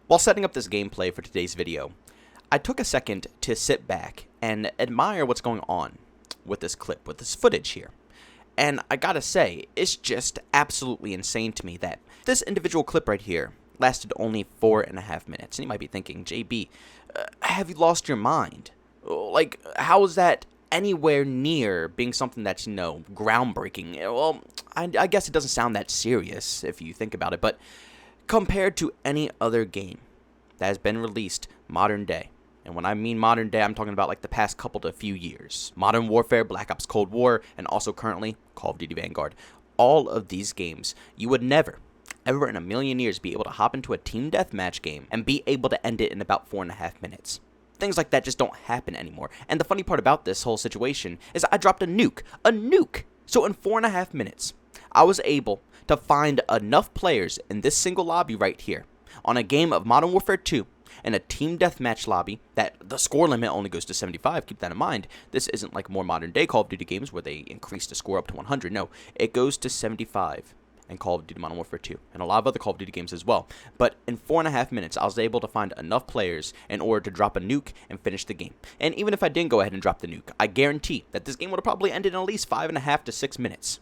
While setting up this gameplay for today's video, I took a second to sit back and admire what's going on with this clip, with this footage here. And I gotta say, it's just absolutely insane to me that this individual clip right here lasted only 4.5 minutes. And you might be thinking, JB, have you lost your mind? Like, how is that anywhere near being something that's, groundbreaking? Well, I guess it doesn't sound that serious if you think about it, but compared to any other game that has been released modern day, and when I mean modern day, I'm talking about like the past couple to few years. Modern Warfare, Black Ops Cold War, and also currently Call of Duty Vanguard. All of these games, you would never, ever in a million years be able to hop into a team deathmatch game and be able to end it in about 4.5 minutes. Things like that just don't happen anymore. And the funny part about this whole situation is I dropped a nuke. A nuke! So in 4.5 minutes, I was able to find enough players in this single lobby right here on a game of Modern Warfare 2 in a team deathmatch lobby that the score limit only goes to 75. Keep that in mind. This isn't like more modern day Call of Duty games where they increase the score up to 100. No, it goes to 75 in Call of Duty Modern Warfare 2 and a lot of other Call of Duty games as well. But in 4.5 minutes, I was able to find enough players in order to drop a nuke and finish the game. And even if I didn't go ahead and drop the nuke, I guarantee that this game would have probably ended in at least 5.5 to 6 minutes.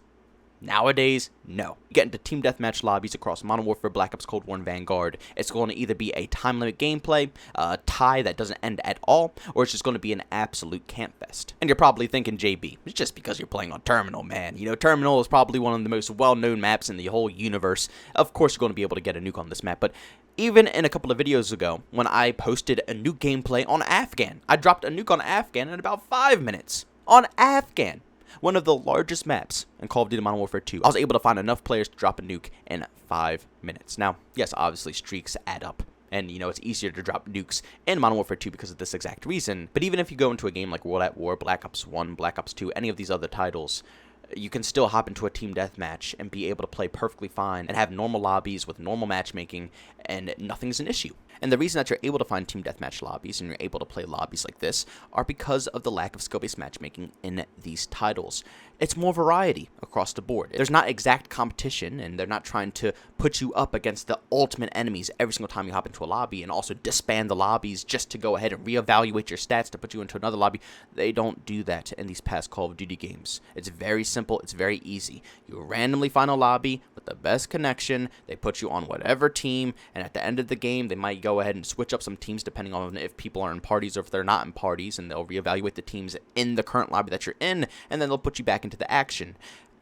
Nowadays, no. You get into team deathmatch lobbies across Modern Warfare, Black Ops Cold War, and Vanguard. It's going to either be a time limit gameplay, a tie that doesn't end at all, or it's just going to be an absolute campfest. And you're probably thinking, JB, it's just because you're playing on Terminal, man. Terminal is probably one of the most well-known maps in the whole universe. Of course, you're going to be able to get a nuke on this map, but even in a couple of videos ago, when I posted a nuke gameplay on Afghan, I dropped a nuke on Afghan in about 5 minutes. On Afghan! One of the largest maps in Call of Duty Modern Warfare 2. I was able to find enough players to drop a nuke in 5 minutes. Now, yes, obviously streaks add up. And, it's easier to drop nukes in Modern Warfare 2 because of this exact reason. But even if you go into a game like World at War, Black Ops 1, Black Ops 2, any of these other titles, you can still hop into a team deathmatch and be able to play perfectly fine and have normal lobbies with normal matchmaking, and nothing's an issue. And the reason that you're able to find team deathmatch lobbies and you're able to play lobbies like this are because of the lack of skill-based matchmaking in these titles. It's more variety across the board. There's not exact competition, and they're not trying to put you up against the ultimate enemies every single time you hop into a lobby and also disband the lobbies just to go ahead and reevaluate your stats to put you into another lobby. They don't do that in these past Call of Duty games. It's very simple. It's very easy. You randomly find a lobby with the best connection. They put you on whatever team, and at the end of the game, they might go ahead and switch up some teams depending on if people are in parties or if they're not in parties, and they'll reevaluate the teams in the current lobby that you're in, and then they'll put you back into the action.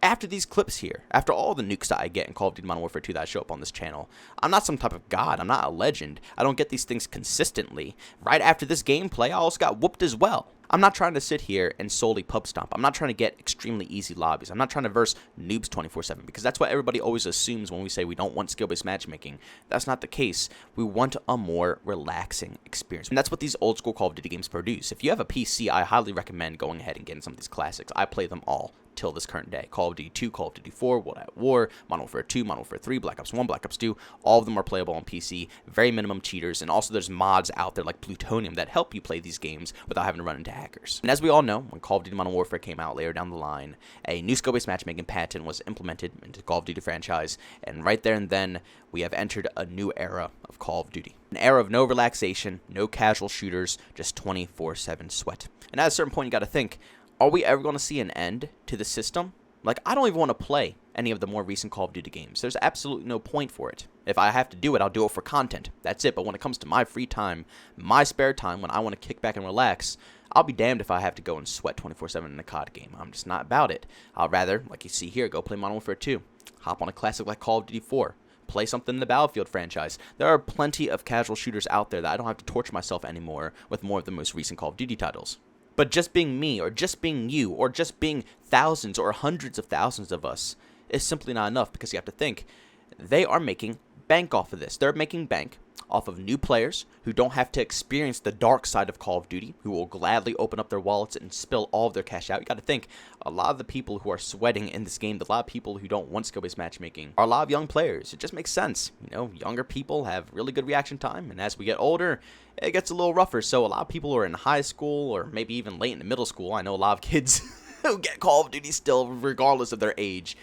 After these clips here, after all the nukes that I get in Call of Duty Modern Warfare 2 that show up on this channel, I'm not some type of god, I'm not a legend, I don't get these things consistently. Right after this gameplay, I also got whooped as well. I'm not trying to sit here and solely pub stomp. I'm not trying to get extremely easy lobbies. I'm not trying to verse noobs 24/7 because that's what everybody always assumes when we say we don't want skill-based matchmaking. That's not the case. We want a more relaxing experience. And that's what these old school Call of Duty games produce. If you have a PC, I highly recommend going ahead and getting some of these classics. I play them all till this current day. Call of Duty 2, Call of Duty 4, World at War, Modern Warfare 2, Modern Warfare 3, Black Ops 1, Black Ops 2. All of them are playable on PC. Very minimum cheaters. And also there's mods out there like Plutonium that help you play these games without having to run into hackers. And as we all know, when Call of Duty Modern Warfare came out later down the line, a new skill-based matchmaking pattern was implemented into Call of Duty franchise. And right there and then, we have entered a new era of Call of Duty. An era of no relaxation, no casual shooters, just 24/7 sweat. And at a certain point, you got to think, are we ever going to see an end to the system? Like, I don't even want to play any of the more recent Call of Duty games. There's absolutely no point for it. If I have to do it, I'll do it for content. That's it. But when it comes to my free time, my spare time, when I want to kick back and relax, I'll be damned if I have to go and sweat 24/7 in a COD game. I'm just not about it. I'll rather, like you see here, go play Modern Warfare 2. Hop on a classic like Call of Duty 4. Play something in the Battlefield franchise. There are plenty of casual shooters out there that I don't have to torture myself anymore with more of the most recent Call of Duty titles. But just being me, or just being you, or just being thousands or hundreds of thousands of us is simply not enough, because you have to think, they are making bank off of this. They're making bank off of new players who don't have to experience the dark side of Call of Duty, who will gladly open up their wallets and spill all of their cash out. You got to think, a lot of the people who are sweating in this game, a lot of people who don't want skill-based matchmaking, are a lot of young players. It just makes sense. Younger people have really good reaction time, and as we get older, it gets a little rougher. So a lot of people who are in high school, or maybe even late in the middle school, I know a lot of kids who get Call of Duty still, regardless of their age,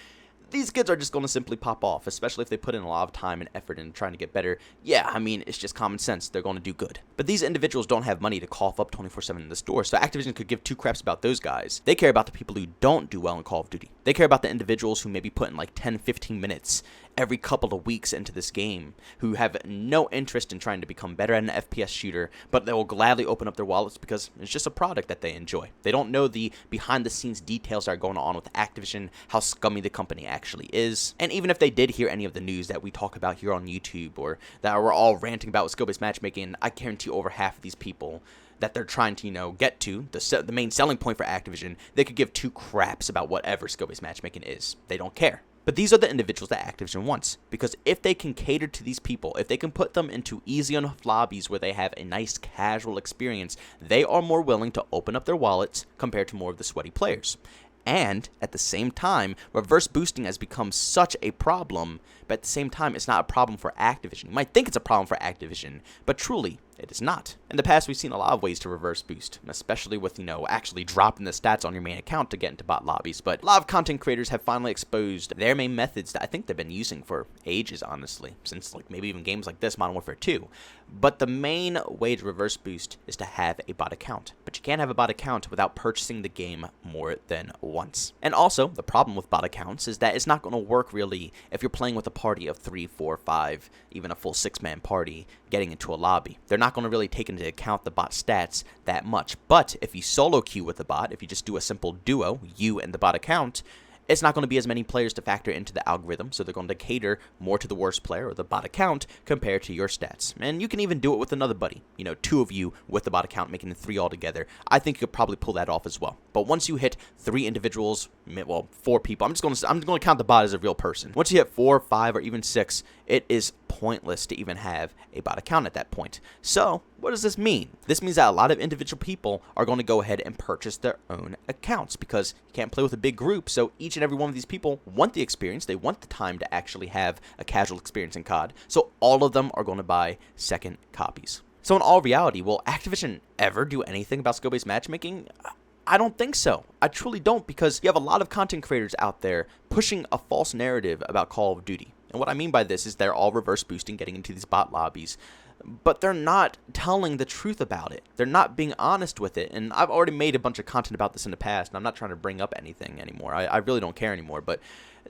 these kids are just going to simply pop off, especially if they put in a lot of time and effort in trying to get better. Yeah, I mean, it's just common sense. They're going to do good. But these individuals don't have money to cough up 24/7 in the store, so Activision could give two craps about those guys. They care about the people who don't do well in Call of Duty. They care about the individuals who maybe put in like 10, 15 minutes every couple of weeks into this game, who have no interest in trying to become better at an FPS shooter, but they will gladly open up their wallets because it's just a product that they enjoy. They don't know the behind-the-scenes details that are going on with Activision, how scummy the company actually is. And even if they did hear any of the news that we talk about here on YouTube, or that we're all ranting about with skill-based matchmaking, I guarantee over half of these people that they're trying to, get to, the main selling point for Activision, they could give two craps about whatever skill-based matchmaking is. They don't care. But these are the individuals that Activision wants, because if they can cater to these people, if they can put them into easy enough lobbies where they have a nice casual experience, they are more willing to open up their wallets compared to more of the sweaty players. And at the same time, reverse boosting has become such a problem, but at the same time, it's not a problem for Activision. You might think it's a problem for Activision, but truly, it is not. In the past, we've seen a lot of ways to reverse boost, especially with, actually dropping the stats on your main account to get into bot lobbies. But a lot of content creators have finally exposed their main methods that I think they've been using for ages, honestly, since maybe even games like this, Modern Warfare 2. But the main way to reverse boost is to have a bot account. But you can't have a bot account without purchasing the game more than once. And also, the problem with bot accounts is that it's not going to work really if you're playing with a party of 3, 4, 5, even a full 6-man party getting into a lobby. They're not going to really take into account the bot stats that much. But if you solo queue with the bot, if you just do a simple duo, you and the bot account, it's not going to be as many players to factor into the algorithm, so they're going to cater more to the worst player or the bot account compared to your stats. And you can even do it with another buddy, two of you with the bot account, making it 3 altogether. I think you could probably pull that off as well. But once you hit 3 individuals, 4 people, I'm going to count the bot as a real person. Once you hit 4, 5, or even 6, it is pointless to even have a bot account at that point. So what does this mean? This means that a lot of individual people are going to go ahead and purchase their own accounts, because you can't play with a big group, so each and every one of these people want the experience. They want the time to actually have a casual experience in COD, so all of them are going to buy second copies. So in all reality, will Activision ever do anything about skill-based matchmaking? I don't think so. I truly don't, because you have a lot of content creators out there pushing a false narrative about Call of Duty. And what I mean by this is they're all reverse boosting, getting into these bot lobbies, but they're not telling the truth about it. They're not being honest with it. And I've already made a bunch of content about this in the past, and I'm not trying to bring up anything anymore. I really don't care anymore, but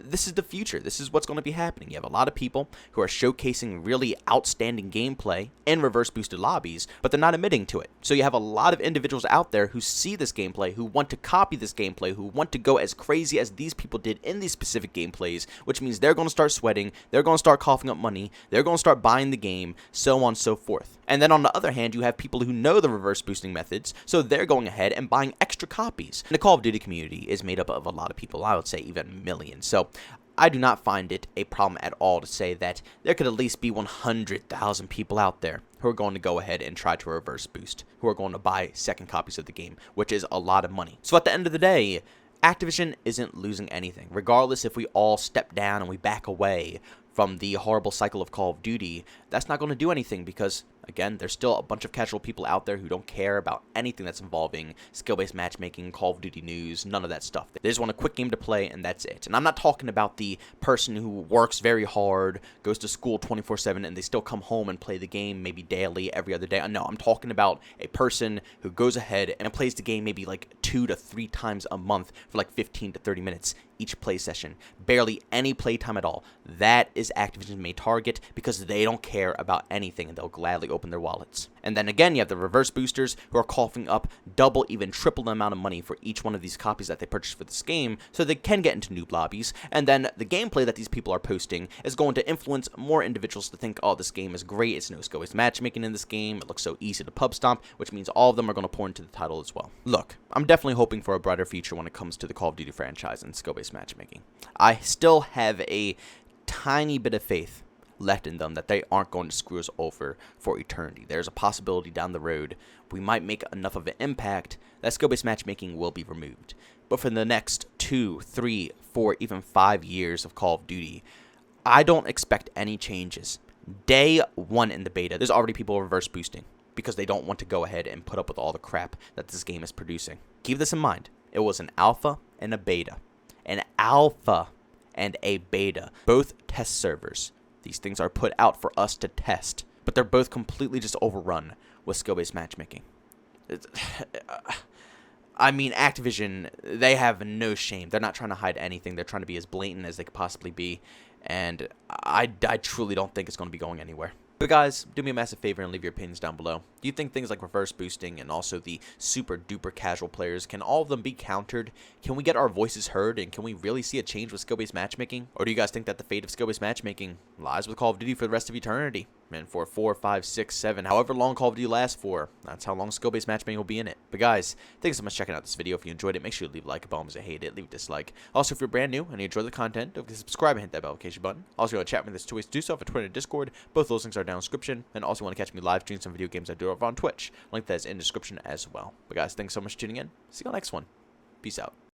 this is the future. This is what's going to be happening. You have a lot of people who are showcasing really outstanding gameplay in reverse boosted lobbies, but they're not admitting to it. So you have a lot of individuals out there who see this gameplay, who want to copy this gameplay, who want to go as crazy as these people did in these specific gameplays, which means they're going to start sweating, they're going to start coughing up money, they're going to start buying the game, so on and so forth. And then on the other hand, you have people who know the reverse boosting methods, so they're going ahead and buying extra copies. And the Call of Duty community is made up of a lot of people, I would say even millions. So I do not find it a problem at all to say that there could at least be 100,000 people out there who are going to go ahead and try to reverse boost, who are going to buy second copies of the game, which is a lot of money. So at the end of the day, Activision isn't losing anything. Regardless if we all step down and we back away from the horrible cycle of Call of Duty, that's not going to do anything, because again, there's still a bunch of casual people out there who don't care about anything that's involving skill-based matchmaking, Call of Duty news, none of that stuff. They just want a quick game to play, and that's it. And I'm not talking about the person who works very hard, goes to school 24/7, and they still come home and play the game maybe daily, every other day. No, I'm talking about a person who goes ahead and plays the game maybe like 2 to 3 times a month for like 15 to 30 minutes each play session. Barely any playtime at all. That is Activision's main target, because they don't care about anything, and they'll gladly open their wallets. And then again, you have the reverse boosters who are coughing up double, even triple the amount of money for each one of these copies that they purchase for this game, so they can get into noob lobbies. And then the gameplay that these people are posting is going to influence more individuals to think, oh, this game is great, it's no skill-based matchmaking in this game, it looks so easy to pub stomp, which means all of them are going to pour into the title as well. Look, I'm definitely hoping for a brighter future when it comes to the Call of Duty franchise and skill-based matchmaking. I still have a tiny bit of faith left in them that they aren't going to screw us over for eternity. There's a possibility down the road we might make enough of an impact that skill-based matchmaking will be removed. But for the next 2, 3, 4, even 5 years of Call of Duty, I don't expect any changes. Day 1 in the beta, there's already people reverse boosting because they don't want to go ahead and put up with all the crap that this game is producing. Keep this in mind. It was an alpha and a beta. An alpha and a beta. Both test servers. These things are put out for us to test, but they're both completely just overrun with skill-based matchmaking. I mean, Activision, they have no shame. They're not trying to hide anything. They're trying to be as blatant as they could possibly be, and I truly don't think it's going to be going anywhere. But guys, do me a massive favor and leave your opinions down below. Do you think things like reverse boosting and also the super duper casual players, can all of them be countered? Can we get our voices heard, and can we really see a change with skill-based matchmaking? Or do you guys think that the fate of skill-based matchmaking lies with Call of Duty for the rest of eternity? And for 4, 5, 6, 7, however long Call of Duty lasts for, that's how long skill-based matchmaking will be in it. But guys, thanks so much for checking out this video. If you enjoyed it, make sure you leave a like. If you hate it, leave a dislike. Also, if you're brand new and you enjoy the content, don't forget to subscribe and hit that notification button. Also, if you want to chat with me, there's 2 ways to do so: for Twitter and Discord. Both those links are down in the description. And also, want to catch me live stream some video games I do over on Twitch. Link that is in the description as well. But guys, thanks so much for tuning in. See you on the next one. Peace out.